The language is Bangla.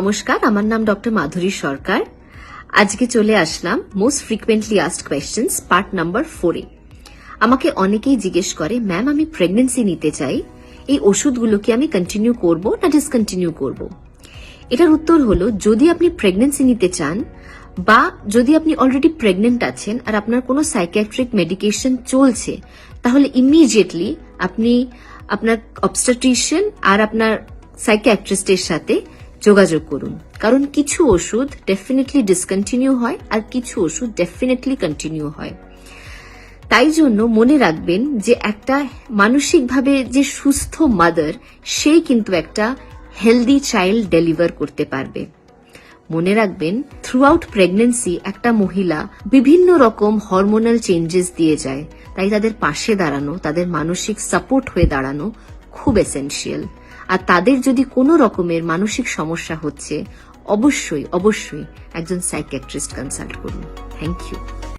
নমস্কার, আমার নাম ডক্টর মাধুরী সরকার। আজকে চলে আসলাম most frequently asked questions part number 4 এ। আমাকে অনেকেই জিজ্ঞেস করে, ম্যাম আমি প্রেগন্যান্সি নিতে চাই, এই ওষুধগুলো কি আমি কন্টিনিউ করব না ডিসকন্টিনিউ করব? এটার উত্তর হলো, যদি আপনি প্রেগন্যান্সি নিতে চান বা যদি আপনি অলরেডি প্রেগনেন্ট আছেন আর আপনার কোনো সাইকিয়াট্রিক মেডিকেশন চলছে, তাহলে ইমিডিয়েটলি আপনি আপনার অবস্টেট্রিশিয়ান আর আপনার সাইকিয়াট্রিস্টের সাথে যোগাযোগ করুন। কারণ কিছু ওষুধ ডেফিনেটলি ডিসকন্টিনিউ হয় আর কিছু ওষুধ ডেফিনেটলি কন্টিনিউ হয়। তাই জন্য মনে রাখবেন যে একটা মানসিকভাবে যে সুস্থ মাদার, সেই কিন্তু একটা হেলদি চাইল্ড ডেলিভার করতে পারবে। মনে রাখবেন, থ্রু আউট প্রেগন্যান্সি একটা মহিলা বিভিন্ন রকম হরমোনাল চেঞ্জেস দিয়ে যায়। তাই তাদের পাশে দাঁড়ানো, তাদের মানসিক সাপোর্ট হয়ে দাঁড়ানো খুব এসেনশিয়াল। আর তাদের যদি কোনো রকমের মানসিক সমস্যা হচ্ছে, অবশ্যই একজন সাইকিয়াট্রিস্ট কনসাল্ট করুন। Thank you.